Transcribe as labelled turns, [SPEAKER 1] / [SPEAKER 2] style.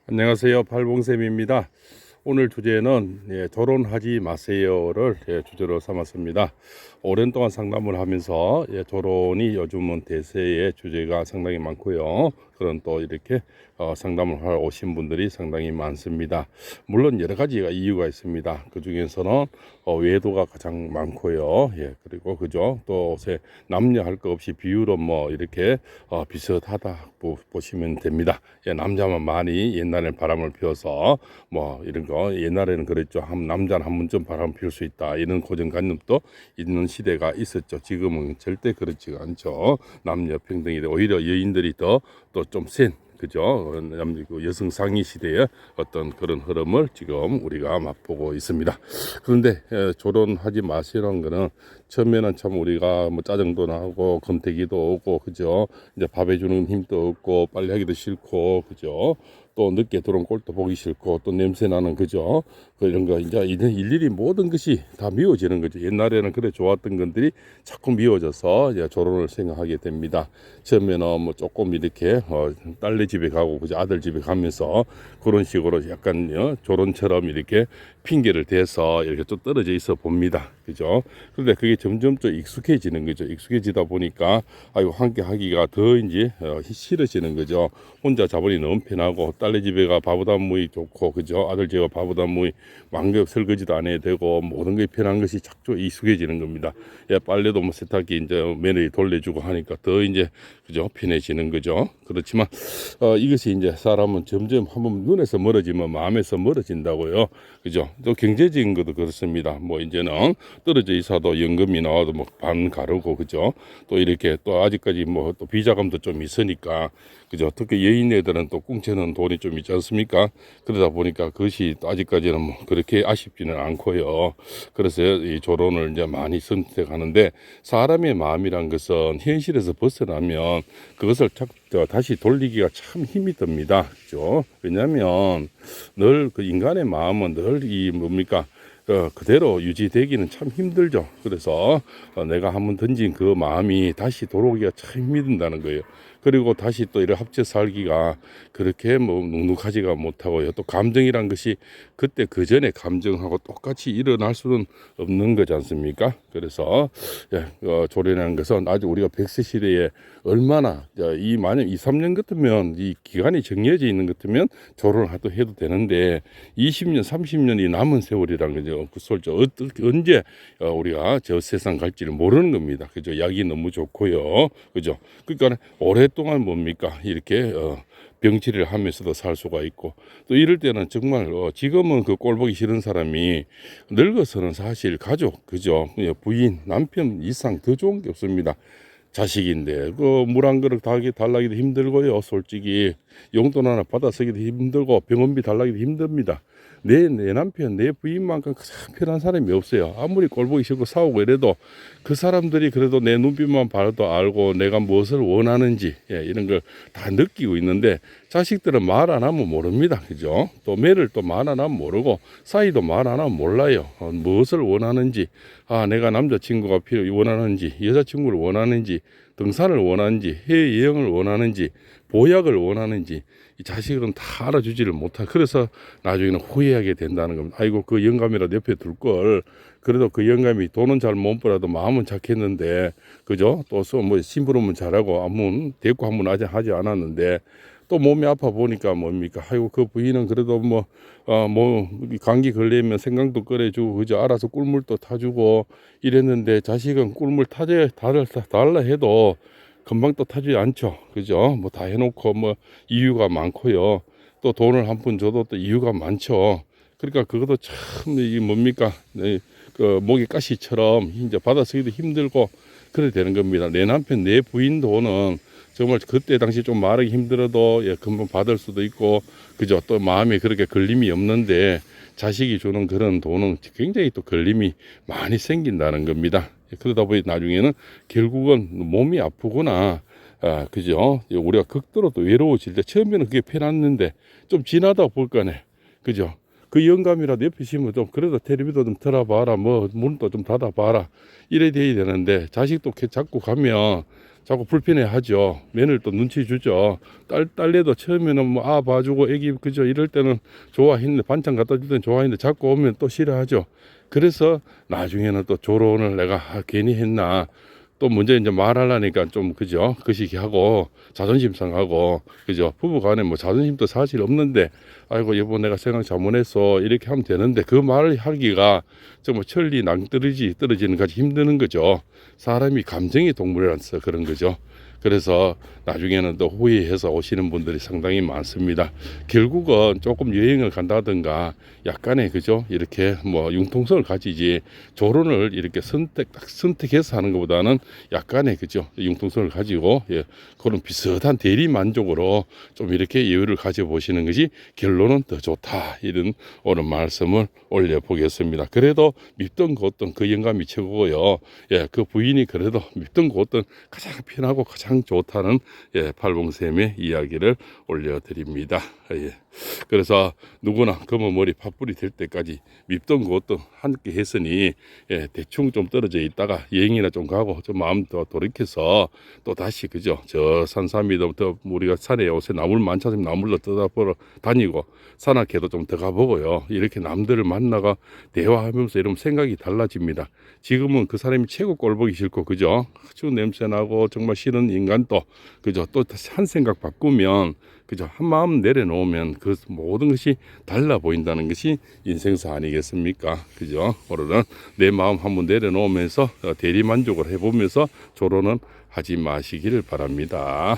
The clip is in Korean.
[SPEAKER 1] 안녕하세요. 팔봉쌤입니다. 오늘 주제는 결혼하지 마세요를 주제로 삼았습니다. 오랜 동안 상담을 하면서 결혼이 요즘은 대세의 주제가 상당히 많고요. 그런 또 이렇게 상담을 하러 오신 분들이 상당히 많습니다. 물론 여러 가지가 이유가 있습니다. 그 중에서는 외도가 가장 많고요. 그리고 그죠. 또 요새 남녀 할 것 없이 비율은 뭐 이렇게 비슷하다 보시면 됩니다. 남자만 많이 옛날엔 바람을 피워서 뭐 이런 거 옛날에는 그랬죠. 남자는 한 번쯤 바람 피울 수 있다 이런 고정관념도 있는 시대가 있었죠. 지금은 절대 그렇지가 않죠. 남녀 평등이 오히려 여인들이 더 또 좀 센 그죠? 여성 상위 시대의 어떤 그런 흐름을 지금 우리가 맛보고 있습니다. 그런데 결혼하지 마시라는 거는 처음에는 참 우리가 뭐 짜증도 나고 금태기도 오고 그죠? 이제 밥 해주는 힘도 없고 빨리 하기도 싫고 그죠? 또 늦게 들어온 꼴도 보기 싫고 또 냄새 나는 그죠? 그런 거 이제 일일이 모든 것이 다 미워지는 거죠. 옛날에는 그래 좋았던 것들이 자꾸 미워져서 이제 결혼을 생각하게 됩니다. 처음에는 뭐 조금 이렇게 딸네 집에 가고 그죠? 아들 집에 가면서 그런 식으로 약간 결혼처럼 이렇게 핑계를 대서 이렇게 좀 떨어져 있어 봅니다. 그죠? 그런데 그게 점점 좀 익숙해지는 거죠. 익숙해지다 보니까 아이고 함께 하기가 더 이제 싫어지는 거죠. 혼자 자본이 너무 편하고 딸네 집에 가 바보다 무이 좋고 그죠? 아들 집에 바보다 무이 왕급 설거지도 안 해도 되고 모든 게 편한 것이 자꾸 익숙해지는 겁니다. 빨래도 뭐 세탁기 이제 며느리 돌려주고 하니까 더 이제 그죠? 편해지는 거죠. 그렇지만 이것이 이제 사람은 점점 한번 눈에서 멀어지면 마음에서 멀어진다고요. 그죠? 또 경제적인 것도 그렇습니다. 뭐 이제는 떨어져 있어도 연금이 나와도 뭐 반 가르고 그죠? 또 이렇게 또 아직까지 뭐 또 비자금도 좀 있으니까 그죠? 특히 여인애들은 또 꿍채는 돈이 좀 있지 않습니까? 그러다 보니까 그것이 또 아직까지는 뭐 그렇게 아쉽지는 않고요. 그래서 이 결혼을 이제 많이 선택하는데 사람의 마음이란 것은 현실에서 벗어나면 그것을 다시 돌리기가 참 힘이 듭니다. 그죠? 왜냐하면 늘 그 인간의 마음은 늘 이 뭡니까? 그대로 유지되기는 참 힘들죠. 그래서 내가 한번 던진 그 마음이 다시 돌아오기가 참 힘이 든다는 거예요. 그리고 다시 또 이런 합쳐 살기가 그렇게 뭐 눅눅하지가 못하고요. 또 감정이란 것이 그때 그 전에 감정하고 똑같이 일어날 수는 없는 거지 않습니까? 그래서 조련한 것은 아직 우리가 100세 시대에 얼마나 만약 2, 3년 같으면 이 기간이 정해져 있는 것 같으면 조론을 해도 되는데 20년, 30년이 남은 세월이란 거죠. 그 솔직히 언제 우리가 저 세상 갈지를 모르는 겁니다. 그죠? 약이 너무 좋고요. 그죠? 그러니까 오랫동안 뭡니까? 이렇게 병치를 하면서도 살 수가 있고 또 이럴 때는 정말 지금은 그 꼴 보기 싫은 사람이 늙어서는 사실 가족 그죠? 부인, 남편 이상 더 좋은 게 없습니다. 자식인데 그 물 한 그릇 달라기도 힘들고요. 솔직히 용돈 하나 받아 쓰기도 힘들고 병원비 달라기도 힘듭니다. 내 남편 내 부인만큼 편한 사람이 없어요. 아무리 꼴보기 싫고 싸우고 이래도 그 사람들이 그래도 내 눈빛만 봐도 알고 내가 무엇을 원하는지 이런 걸 다 느끼고 있는데 자식들은 말 안 하면 모릅니다. 그죠? 또 매를 또 말 안 하면 모르고 사이도 말 안 하면 몰라요. 무엇을 원하는지 내가 남자친구가 원하는지 여자친구를 원하는지 등산을 원하는지 해외여행을 원하는지 보약을 원하는지 이 자식은 다 알아주지를 못하고 그래서 나중에는 후회하게 된다는 겁니다. 아이고 그 영감이라도 옆에 둘 걸 그래도 그 영감이 돈은 잘 못 벌어도 마음은 착했는데 그죠? 또 뭐 심부름은 잘하고 아무 대꾸 한번 하지 않았는데 또 몸이 아파 보니까 뭡니까? 아이고 그 부인은 그래도 뭐 감기 걸리면 생강도 끓여주고 그죠? 알아서 꿀물도 타주고 이랬는데 자식은 꿀물 달라 해도 금방 또 타지 않죠. 그죠? 뭐 다 해놓고 뭐 이유가 많고요. 또 돈을 한 푼 줘도 또 이유가 많죠. 그러니까 그것도 참 이게 뭡니까? 그 목이 가시처럼 이제 받아쓰기도 힘들고 그래 되는 겁니다. 내 남편, 내 부인 돈은 정말 그때 당시 좀 말하기 힘들어도 금방 받을 수도 있고 그죠? 또 마음에 그렇게 걸림이 없는데 자식이 주는 그런 돈은 굉장히 또 걸림이 많이 생긴다는 겁니다. 그러다 보니 나중에는 결국은 몸이 아프거나 그죠? 우리가 극도로 또 외로워질 때 처음에는 그게 편했는데 좀 지나다 볼 거네. 그죠? 그 영감이라도 옆에 있으면 좀 그래도 텔레비도 좀 틀어봐라, 뭐 문도 좀 닫아봐라, 이래 돼야 되는데 자식도 이렇게 자꾸 가면 자꾸 불편해하죠. 며느리 또 눈치 주죠. 딸내도 처음에는 뭐 봐주고 애기 그죠 이럴 때는 좋아했는데, 반찬 갖다 줄 때는 좋아했는데 자꾸 오면 또 싫어하죠. 그래서 나중에는 또 조론을 내가 괜히 했나, 또 먼저 이제 말하려니까 좀 그죠 그 시기하고 자존심 상하고 그죠. 부부간에 뭐 자존심도 사실 없는데 아이고 여보 내가 생각 잘못했어 이렇게 하면 되는데, 그 말을 하기가 정말 천리 낭떠러지는 까지 힘드는 거죠. 사람이 감정의 동물이라서 그런 거죠. 그래서 나중에는 또 후회해서 오시는 분들이 상당히 많습니다. 결국은 조금 여행을 간다든가 약간의 그죠 이렇게 뭐 융통성을 가지지, 조론을 이렇게 선택해서 하는 것보다는 약간의 그죠 융통성을 가지고 그런 비슷한 대리 만족으로 좀 이렇게 여유를 가져보시는 것이 결론은 더 좋다, 이런 오늘 말씀을 올려보겠습니다. 그래도 밉던 곳던 그 영감이 최고고요. 그 부인이 그래도 밉던 곳던 가장 편하고 가장 좋다는 팔봉샘의 이야기를 올려드립니다. 그래서 누구나 검은 머리 팥불이 될 때까지 밉던 곳도 함께 했으니 대충 좀 떨어져 있다가 여행이나 좀 가고 좀 마음 더 돌이켜서 또 다시 그죠 저 산삼이도 더 우리가 산에 요새 나물 많잖아요. 나물로 떠다보러 다니고 산악회도 좀 더 가보고요. 이렇게 남들을 만나가 대화하면서 이러면 생각이 달라집니다. 지금은 그 사람이 최고 꼴보기 싫고 그죠 아주 냄새나고 정말 싫은 인간도 그죠 또 한 생각 바꾸면 그죠 한 마음 내려놓으면 그 모든 것이 달라 보인다는 것이 인생사 아니겠습니까? 그죠? 오늘은 내 마음 한번 내려놓으면서 대리 만족을 해보면서 조론은 하지 마시기를 바랍니다.